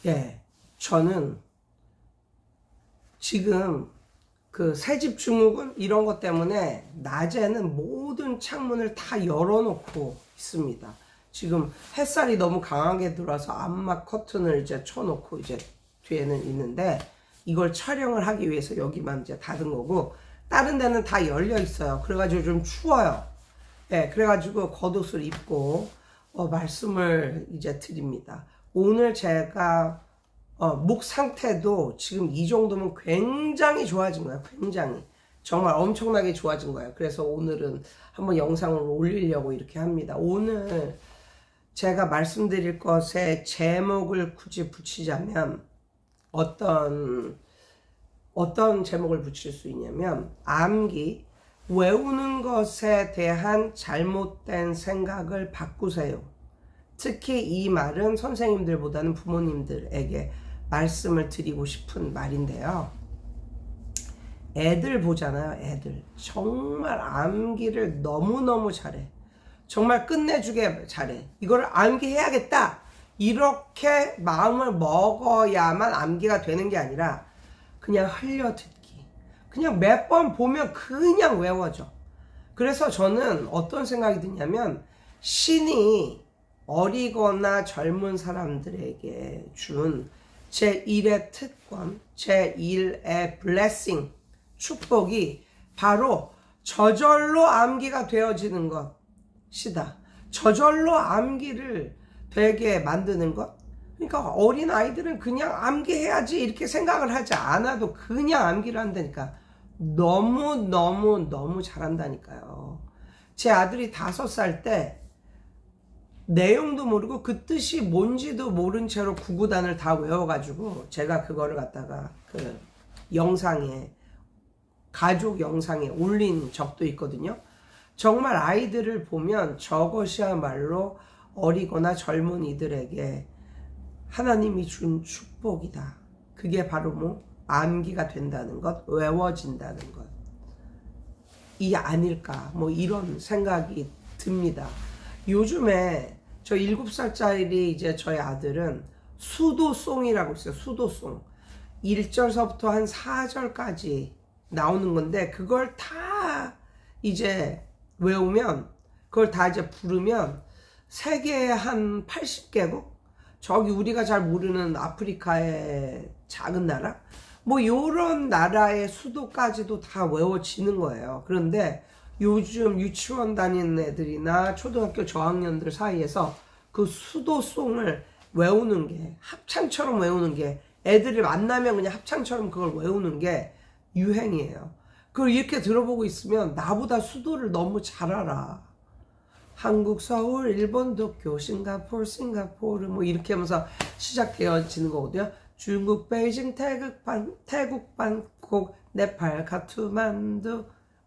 예, 저는 지금 그 새집 증후군 이런 것 때문에 낮에는 모든 창문을 다 열어놓고 있습니다. 지금 햇살이 너무 강하게 들어와서 암막 커튼을 이제 쳐놓고 이제 뒤에는 있는데, 이걸 촬영을 하기 위해서 여기만 이제 닫은 거고, 다른 데는 다 열려 있어요. 그래가지고 좀 추워요. 예, 그래가지고 겉옷을 입고 말씀을 이제 드립니다. 오늘 제가 목 상태도 지금 이 정도면 굉장히 좋아진 거예요. 굉장히. 정말 엄청나게 좋아진 거예요. 그래서 오늘은 한번 영상을 올리려고 이렇게 합니다. 오늘 제가 말씀드릴 것에 제목을 굳이 붙이자면 어떤 제목을 붙일 수 있냐면, 암기, 외우는 것에 대한 잘못된 생각을 바꾸세요. 특히 이 말은 선생님들보다는 부모님들에게 말씀을 드리고 싶은 말인데요. 애들 보잖아요. 애들 정말 암기를 너무너무 잘해. 정말 끝내주게 잘해. 이걸 암기해야겠다 이렇게 마음을 먹어야만 암기가 되는 게 아니라 그냥 흘려듣기, 그냥 몇 번 보면 그냥 외워져. 그래서 저는 어떤 생각이 드냐면, 신이 어리거나 젊은 사람들에게 준 제1의 특권, 제1의 블레싱, 축복이 바로 저절로 암기가 되어지는 것이다. 저절로 암기를 되게 만드는 것. 그러니까 어린 아이들은 그냥 암기해야지 이렇게 생각을 하지 않아도 그냥 암기를 한다니까. 너무 잘한다니까요. 제 아들이 5살 때 내용도 모르고 그 뜻이 뭔지도 모른 채로 구구단을 다 외워가지고 제가 그거를 갖다가 그 영상에, 가족 영상에 올린 적도 있거든요. 정말 아이들을 보면 저것이야말로 어리거나 젊은이들에게 하나님이 준 축복이다. 그게 바로 뭐 암기가 된다는 것, 외워진다는 것, 이 아닐까, 뭐 이런 생각이 듭니다. 요즘에 저 7살짜리 이제 저희 아들은 수도송이라고 있어요. 수도송. 1절서부터 한 4절까지 나오는 건데, 그걸 다 이제 외우면, 그걸 다 이제 부르면 세계의 한 80개국, 저기 우리가 잘 모르는 아프리카의 작은 나라, 뭐 요런 나라의 수도까지도 다 외워지는 거예요. 그런데 요즘 유치원 다니는 애들이나 초등학교 저학년들 사이에서 그 수도송을 외우는 게, 합창처럼 외우는 게, 애들을 만나면 그냥 합창처럼 그걸 외우는 게 유행이에요. 그걸 이렇게 들어보고 있으면 나보다 수도를 너무 잘 알아. 한국, 서울, 일본, 도쿄, 싱가포르 뭐 이렇게 하면서 시작되어지는 거거든요. 중국, 베이징, 태국, 방콕, 네팔, 카트만두,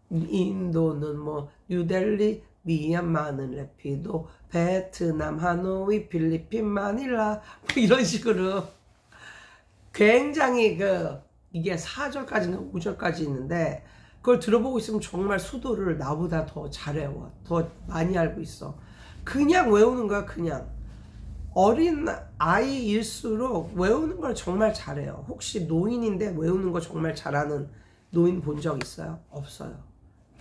인도는 뭐 뉴델리, 미얀마는 레피도, 베트남, 하노이, 필리핀, 마닐라, 뭐 이런 식으로 굉장히 이게 4절까지는 5절까지 있는데, 그걸 들어보고 있으면 정말 수도를 나보다 더 잘 외워. 더 많이 알고 있어. 그냥 외우는 거야, 그냥. 어린 아이일수록 외우는 걸 정말 잘해요. 혹시 노인인데 외우는 거 정말 잘하는 노인 본 적 있어요? 없어요.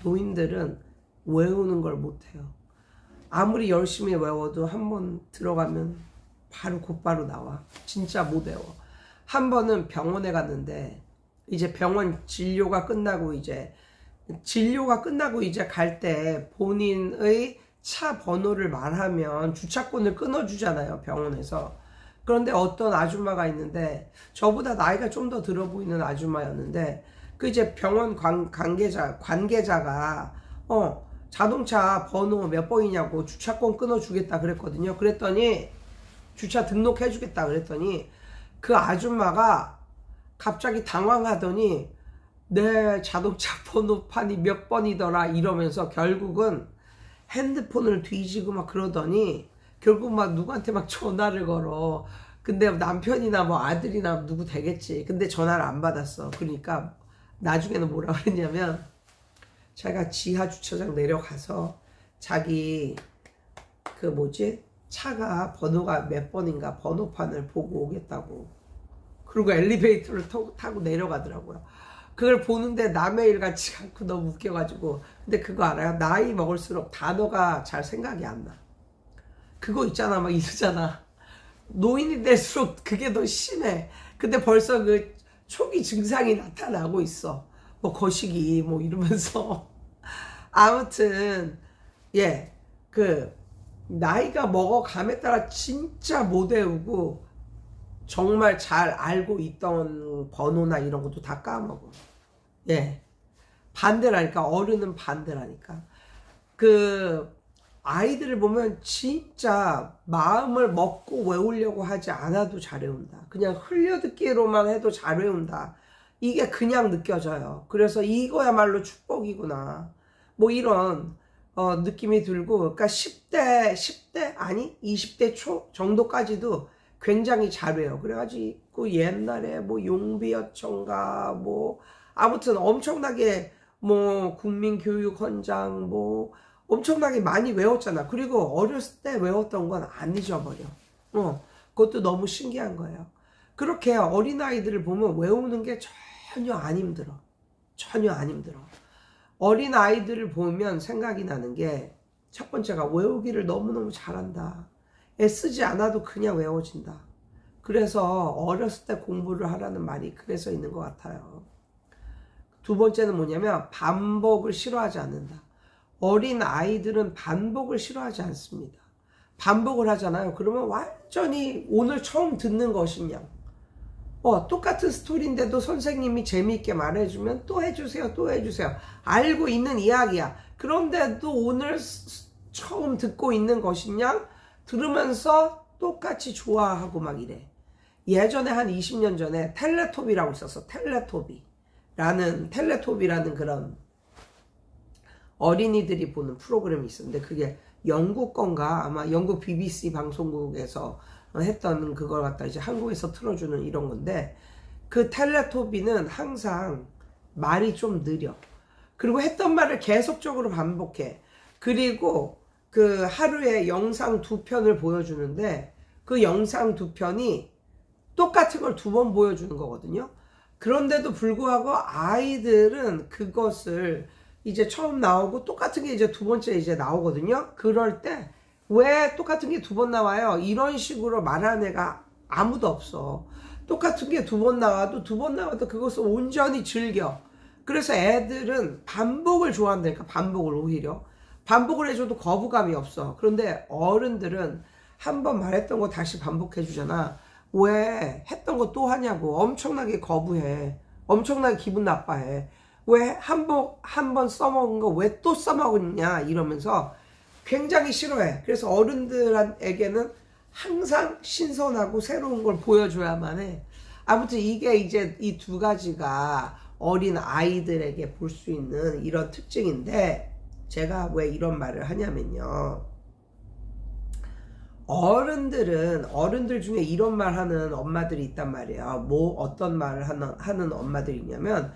노인들은 외우는 걸 못해요. 아무리 열심히 외워도 한 번 들어가면 바로 곧바로 나와. 진짜 못 외워. 한 번은 병원에 갔는데, 이제 병원 진료가 끝나고 이제 갈 때 본인의 차 번호를 말하면 주차권을 끊어주잖아요, 병원에서. 그런데 어떤 아줌마가 있는데, 저보다 나이가 좀 더 들어 보이는 아줌마였는데, 그 이제 병원 관계자가 자동차 번호 몇 번이냐고 주차권 끊어주겠다 그랬거든요. 그랬더니, 주차 등록해주겠다 그랬더니 그 아줌마가 갑자기 당황하더니 내 자동차 번호판이 몇 번이더라 이러면서 결국은 핸드폰을 뒤지고 막 그러더니, 결국 막 누구한테 막 전화를 걸어. 근데 남편이나 뭐 아들이나 누구 되겠지. 근데 전화를 안 받았어. 그러니까 나중에는 뭐라 그랬냐면, 자기가 지하 주차장 내려가서 자기 차가 번호가 몇 번인가 번호판을 보고 오겠다고. 그리고 엘리베이터를 타고 내려가더라고요. 그걸 보는데 남의 일 같지 않고 너무 웃겨가지고. 근데 그거 알아요? 나이 먹을수록 단어가 잘 생각이 안 나. 그거 있잖아, 막 이러잖아. 노인이 될수록 그게 더 심해. 근데 벌써 그 초기 증상이 나타나고 있어. 뭐 거시기 뭐 이러면서. 아무튼 예, 그 나이가 먹어감에 따라 진짜 못 외우고 정말 잘 알고 있던 번호나 이런 것도 다 까먹어. 예, 반대라니까. 어른은 반대라니까. 그 아이들을 보면 진짜 마음을 먹고 외우려고 하지 않아도 잘 외운다. 그냥 흘려듣기로만 해도 잘 외운다. 이게 그냥 느껴져요. 그래서 이거야말로 축복이구나. 뭐 이런 느낌이 들고, 그러니까 10대 아니 20대 초 정도까지도 굉장히 잘 외워. 그래가지고 옛날에 뭐 용비어천가 뭐 아무튼 엄청나게 뭐 국민교육헌장 뭐 엄청나게 많이 외웠잖아. 그리고 어렸을 때 외웠던 건 안 잊어버려. 그것도 너무 신기한 거예요. 그렇게 어린아이들을 보면 외우는 게 전혀 안 힘들어. 전혀 안 힘들어. 어린아이들을 보면 생각이 나는 게 첫 번째가 외우기를 너무너무 잘한다. 애쓰지 않아도 그냥 외워진다. 그래서 어렸을 때 공부를 하라는 말이 그래서 있는 것 같아요. 두 번째는 뭐냐면 반복을 싫어하지 않는다. 어린 아이들은 반복을 싫어하지 않습니다. 반복을 하잖아요. 그러면 완전히 오늘 처음 듣는 것이냐. 똑같은 스토리인데도 선생님이 재미있게 말해주면 또 해주세요, 또 해주세요. 알고 있는 이야기야. 그런데도 오늘 처음 듣고 있는 것이냐? 들으면서 똑같이 좋아하고 막 이래. 예전에 한 20년 전에 텔레토비라고 있었어. 텔레토비라는 그런 어린이들이 보는 프로그램이 있었는데, 그게 영국 건가 아마 영국 BBC 방송국에서 했던 그걸 갖다 이제 한국에서 틀어주는 이런 건데, 그 텔레토비는 항상 말이 좀 느려. 그리고 했던 말을 계속적으로 반복해. 그리고 그 하루에 영상 2편을 보여주는데, 그 영상 2편이 똑같은 걸 2번 보여주는 거거든요. 그런데도 불구하고 아이들은 그것을 이제 처음 나오고 똑같은 게 이제 두 번째 이제 나오거든요. 그럴 때 왜 똑같은 게 2번 나와요? 이런 식으로 말하는 애가 아무도 없어. 똑같은 게 2번 나와도 그것을 온전히 즐겨. 그래서 애들은 반복을 좋아한다니까. 반복을 오히려. 반복을 해줘도 거부감이 없어. 그런데 어른들은 한 번 말했던 거 다시 반복해 주잖아. 왜 했던 거 또 하냐고. 엄청나게 거부해. 엄청나게 기분 나빠해. 왜 한 번 써먹은 거 왜 또 써먹었냐 이러면서 굉장히 싫어해. 그래서 어른들에게는 항상 신선하고 새로운 걸 보여줘야만 해. 아무튼 이게 이제 이 두 가지가 어린 아이들에게 볼 수 있는 이런 특징인데, 제가 왜 이런 말을 하냐면요, 어른들 중에 이런 말 하는 엄마들이 있단 말이에요. 뭐 어떤 말을 하는 엄마들이 있냐면,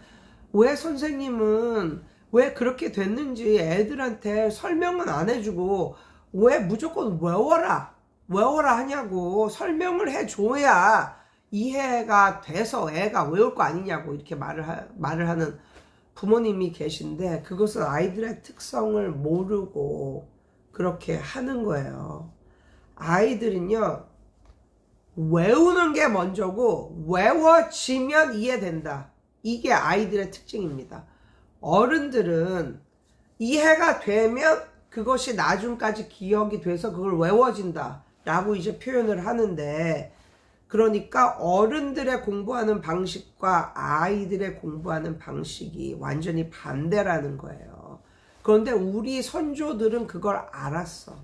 왜 선생님은 왜 그렇게 됐는지 애들한테 설명은 안 해주고 왜 무조건 외워라 하냐고. 설명을 해줘야 이해가 돼서 애가 외울 거 아니냐고 이렇게 말을 하는 부모님이 계신데, 그것은 아이들의 특성을 모르고 그렇게 하는 거예요. 아이들은요, 외우는 게 먼저고 외워지면 이해된다. 이게 아이들의 특징입니다. 어른들은 이해가 되면 그것이 나중까지 기억이 돼서 그걸 외워진다 라고 이제 표현을 하는데, 그러니까 어른들의 공부하는 방식과 아이들의 공부하는 방식이 완전히 반대라는 거예요. 그런데 우리 선조들은 그걸 알았어.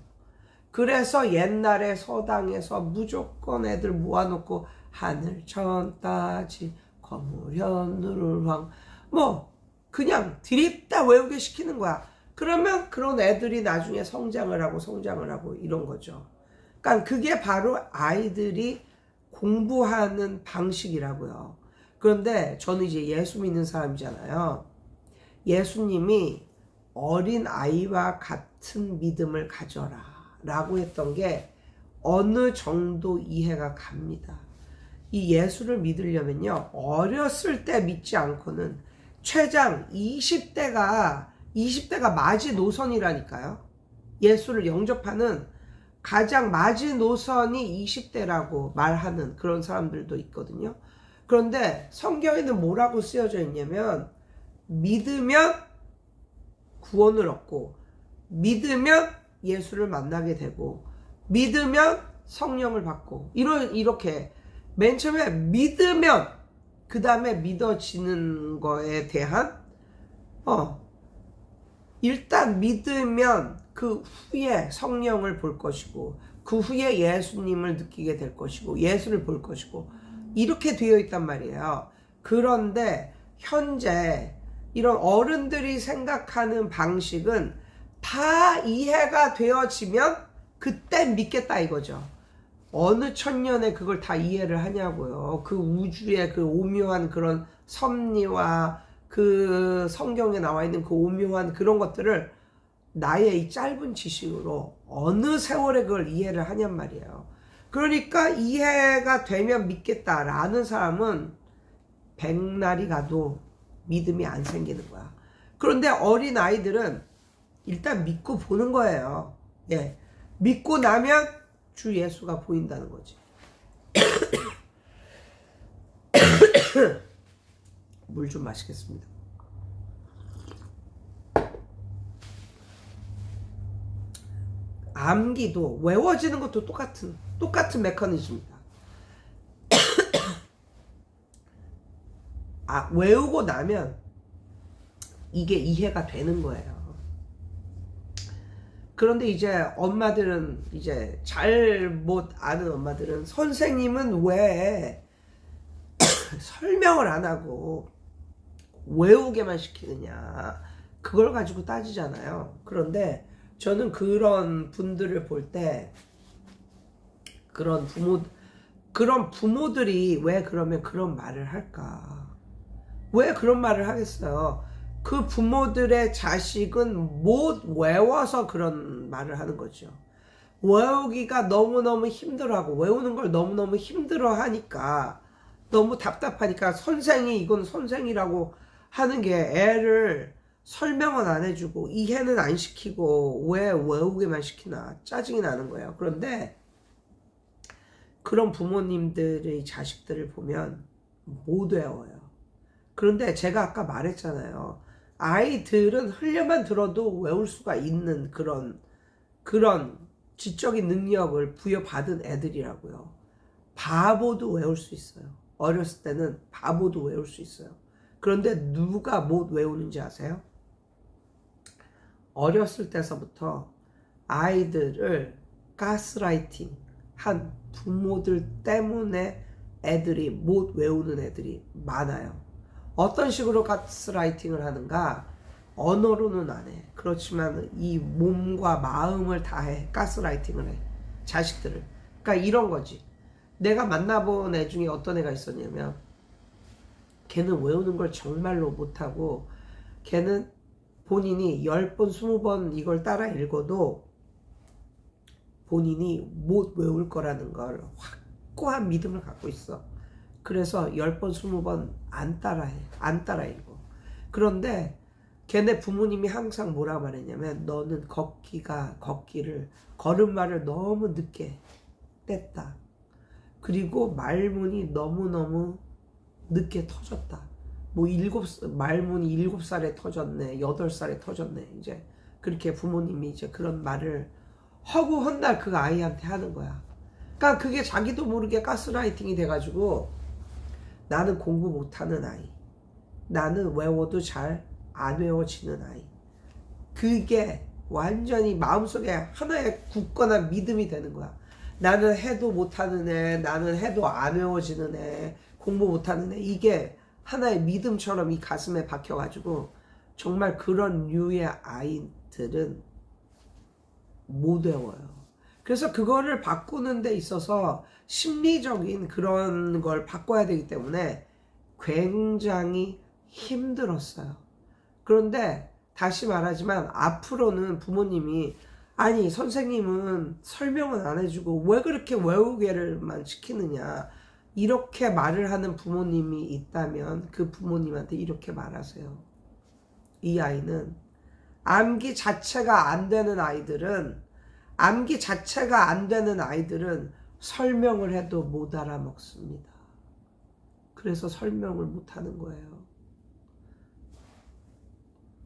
그래서 옛날에 서당에서 무조건 애들 모아놓고 하늘 천 따지 거무련 황 뭐 그냥 드립다 외우게 시키는 거야. 그러면 그런 애들이 나중에 성장을 하고 이런 거죠. 그러니까 그게 바로 아이들이 공부하는 방식이라고요. 그런데 저는 이제 예수 믿는 사람이잖아요. 예수님이 어린 아이와 같은 믿음을 가져라 라고 했던 게 어느 정도 이해가 갑니다. 이 예수를 믿으려면요, 어렸을 때 믿지 않고는 최장 20대가 마지노선이라니까요. 예수를 영접하는 가장 마지노선이 20대라고 말하는 그런 사람들도 있거든요. 그런데 성경에는 뭐라고 쓰여져 있냐면, 믿으면 구원을 얻고, 믿으면 예수를 만나게 되고, 믿으면 성령을 받고, 이렇게 맨 처음에 믿으면, 그 다음에 믿어지는 거에 대한 일단 믿으면 그 후에 성령을 볼 것이고, 그 후에 예수님을 느끼게 될 것이고, 예수를 볼 것이고, 이렇게 되어 있단 말이에요. 그런데 현재 이런 어른들이 생각하는 방식은 다 이해가 되어지면 그때 믿겠다 이거죠. 어느 천년에 그걸 다 이해를 하냐고요. 그 우주의 그 오묘한 그런 섭리와 그 성경에 나와 있는 그 오묘한 그런 것들을 나의 이 짧은 지식으로 어느 세월에 그걸 이해를 하냔 말이에요. 그러니까 이해가 되면 믿겠다라는 사람은 백날이 가도 믿음이 안 생기는 거야. 그런데 어린 아이들은 일단 믿고 보는 거예요. 예, 믿고 나면 주 예수가 보인다는 거지. 물 좀 마시겠습니다. 암기도 외워지는 것도 똑같은 메커니즘입니다. 외우고 나면 이게 이해가 되는 거예요. 그런데 이제 엄마들은, 이제 잘 못 아는 엄마들은 선생님은 왜 설명을 안 하고 외우게만 시키느냐, 그걸 가지고 따지잖아요. 그런데 저는 그런 분들을 볼 때, 그런 부모들이 왜 그러면 그런 말을 할까? 왜 그런 말을 하겠어요? 그 부모들의 자식은 못 외워서 그런 말을 하는 거죠. 외우기가 너무너무 힘들어하고, 외우는 걸 너무너무 힘들어하니까, 너무 답답하니까 이건 선생이라고 하는 게 애를 설명은 안 해주고 이해는 안 시키고 왜 외우게만 시키나 짜증이 나는 거예요. 그런데 그런 부모님들의 자식들을 보면 못 외워요. 그런데 제가 아까 말했잖아요. 아이들은 흘려만 들어도 외울 수가 있는 그런 지적인 능력을 부여받은 애들이라고요. 바보도 외울 수 있어요. 어렸을 때는 바보도 외울 수 있어요. 그런데 누가 못 외우는지 아세요? 어렸을 때서부터 아이들을 가스라이팅 한 부모들 때문에 애들이 못 외우는 애들이 많아요. 어떤 식으로 가스라이팅을 하는가? 언어로는 안 해. 그렇지만 이 몸과 마음을 다해. 가스라이팅을 해. 자식들을. 그러니까 이런 거지. 내가 만나본 애 중에 어떤 애가 있었냐면, 걔는 외우는 걸 정말로 못하고, 걔는 본인이 10번, 20번 이걸 따라 읽어도 본인이 못 외울 거라는 걸 확고한 믿음을 갖고 있어. 그래서 10번, 20번 안 따라해. 안 따라 읽어. 그런데 걔네 부모님이 항상 뭐라 말했냐면, 너는 걸음마를 너무 늦게 뗐다. 그리고 말문이 너무너무 늦게 터졌다. 말문이 7살에 터졌네, 8살에 터졌네. 이제 그렇게 부모님이 이제 그런 말을 허구 헛날 그 아이한테 하는 거야. 그러니까 그게 자기도 모르게 가스라이팅이 돼가지고, 나는 공부 못하는 아이, 나는 외워도 잘 안 외워지는 아이, 그게 완전히 마음속에 하나의 굳건한 믿음이 되는 거야. 나는 해도 못하는 애, 나는 해도 안 외워지는 애, 공부 못하는 애, 이게 하나의 믿음처럼 이 가슴에 박혀가지고 정말 그런 류의 아이들은 못 외워요. 그래서 그거를 바꾸는 데 있어서 심리적인 그런 걸 바꿔야 되기 때문에 굉장히 힘들었어요. 그런데 다시 말하지만 앞으로는 부모님이 아니 선생님은 설명은 안 해주고 왜 그렇게 외우게를만 시키느냐, 이렇게 말을 하는 부모님이 있다면 그 부모님한테 이렇게 말하세요. 이 아이는 암기 자체가 안 되는 아이들은 설명을 해도 못 알아먹습니다. 그래서 설명을 못 하는 거예요.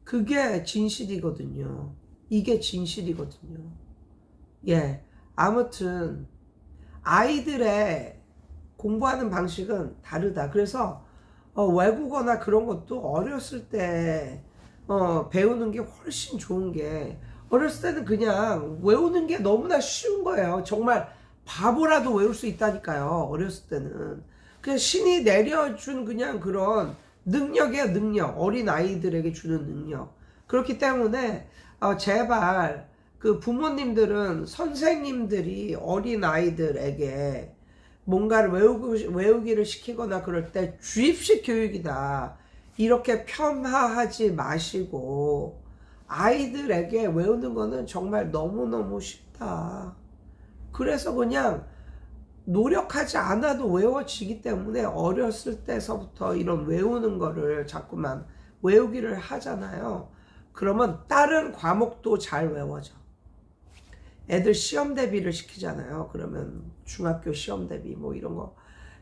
그게 진실이거든요. 이게 진실이거든요. 예. 아무튼 아이들의 공부하는 방식은 다르다. 그래서 외국어나 그런 것도 어렸을 때 배우는 게 훨씬 좋은 게, 어렸을 때는 그냥 외우는 게 너무나 쉬운 거예요. 정말 바보라도 외울 수 있다니까요. 어렸을 때는 그냥 신이 내려준 그냥 그런 능력이에요. 능력. 어린 아이들에게 주는 능력. 그렇기 때문에 제발 그 부모님들은 선생님들이 어린 아이들에게 뭔가를 외우기를 시키거나 그럴 때 주입식 교육이다, 이렇게 폄하하지 마시고, 아이들에게 외우는 거는 정말 너무너무 쉽다. 그래서 그냥 노력하지 않아도 외워지기 때문에 어렸을 때서부터 이런 외우는 거를 자꾸만 외우기를 하잖아요. 그러면 다른 과목도 잘 외워져. 애들 시험 대비를 시키잖아요. 그러면 중학교 시험 대비 뭐 이런 거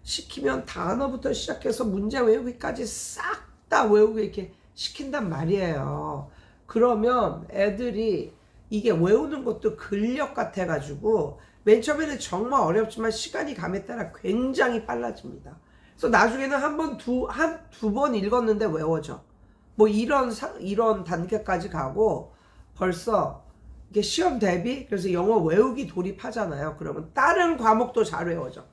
시키면 단어부터 시작해서 문제 외우기까지 싹 다 외우게 이렇게 시킨단 말이에요. 그러면 애들이 이게 외우는 것도 근력 같아 가지고 맨 처음에는 정말 어렵지만 시간이 감에 따라 굉장히 빨라집니다. 그래서 나중에는 두 번 읽었는데 외워져. 뭐 이런 단계까지 가고, 벌써 이게 시험 대비, 그래서 영어 외우기 돌입하잖아요. 그러면 다른 과목도 잘 외워져.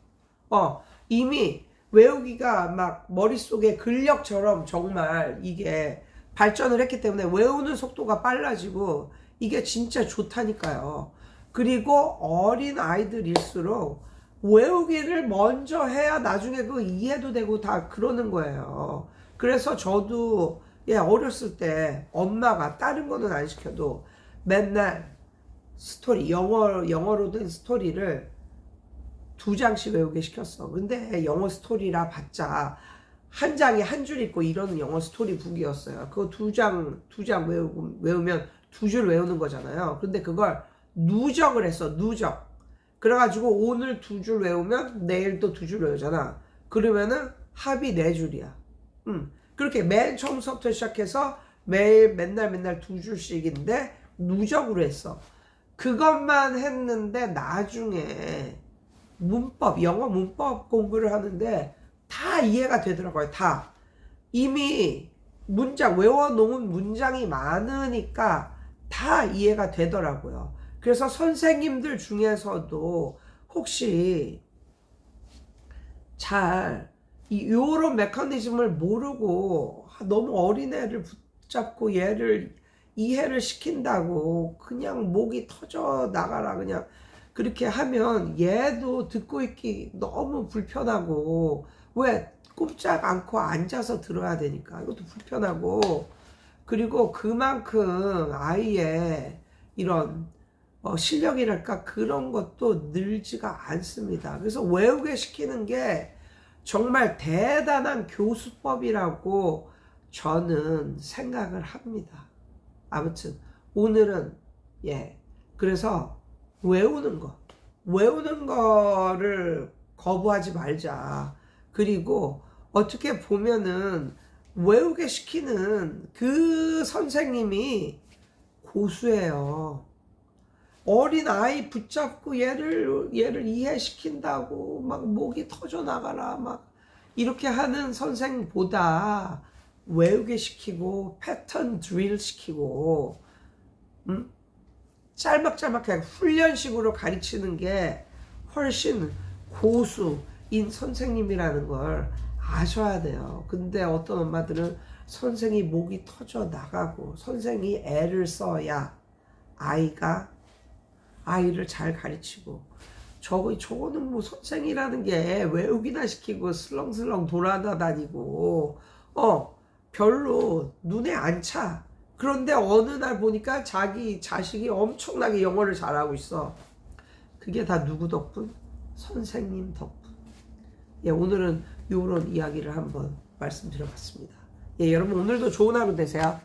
이미 외우기가 막 머릿속에 근력처럼 정말 이게 발전을 했기 때문에 외우는 속도가 빨라지고 이게 진짜 좋다니까요. 그리고 어린 아이들일수록 외우기를 먼저 해야 나중에 그거 이해도 되고 다 그러는 거예요. 그래서 저도 어렸을 때 엄마가 다른 거는 안 시켜도 맨날 스토리, 영어로 된 스토리를 2장씩 외우게 시켰어. 근데 영어 스토리라 봤자 한 장에 한 줄 읽고 이러는 영어 스토리 북이었어요. 그거 2장 외우면 2줄 외우는 거잖아요. 근데 그걸 누적을 했어. 누적. 그래가지고 오늘 2줄 외우면 내일 또 2줄 외우잖아. 그러면은 합이 4줄이야. 그렇게 맨 처음부터 시작해서 맨날 2줄씩인데 누적으로 했어. 그것만 했는데 나중에 영어 문법 공부를 하는데 다 이해가 되더라고요. 다. 이미 외워놓은 문장이 많으니까 다 이해가 되더라고요. 그래서 선생님들 중에서도 혹시 잘 요런 메커니즘을 모르고 너무 어린애를 붙잡고 얘를 이해를 시킨다고 그냥 목이 터져 나가라 그냥 그렇게 하면 얘도 듣고 있기 너무 불편하고, 왜 꼼짝 않고 앉아서 들어야 되니까 이것도 불편하고, 그리고 그만큼 아이의 이런 실력이랄까 그런 것도 늘지가 않습니다. 그래서 외우게 시키는 게 정말 대단한 교수법이라고 저는 생각을 합니다. 아무튼 오늘은 그래서 외우는 거를 거부하지 말자. 그리고 어떻게 보면은 외우게 시키는 그 선생님이 고수예요. 어린 아이 붙잡고 얘를 이해시킨다고 막 목이 터져 나가라 막 이렇게 하는 선생보다 외우게 시키고 패턴 드릴 시키고 짤막짤막하게 훈련식으로 가르치는 게 훨씬 고수인 선생님이라는 걸 아셔야 돼요. 근데 어떤 엄마들은 선생이 목이 터져 나가고 선생이 애를 써야 아이를 잘 가르치고, 저거는 뭐 선생이라는 게 외우기나 시키고 슬렁슬렁 돌아다니고 별로 눈에 안 차. 그런데 어느 날 보니까 자기 자식이 엄청나게 영어를 잘하고 있어. 그게 다 누구 덕분? 선생님 덕분. 예, 오늘은 이런 이야기를 한번 말씀드려봤습니다. 예, 여러분 오늘도 좋은 하루 되세요.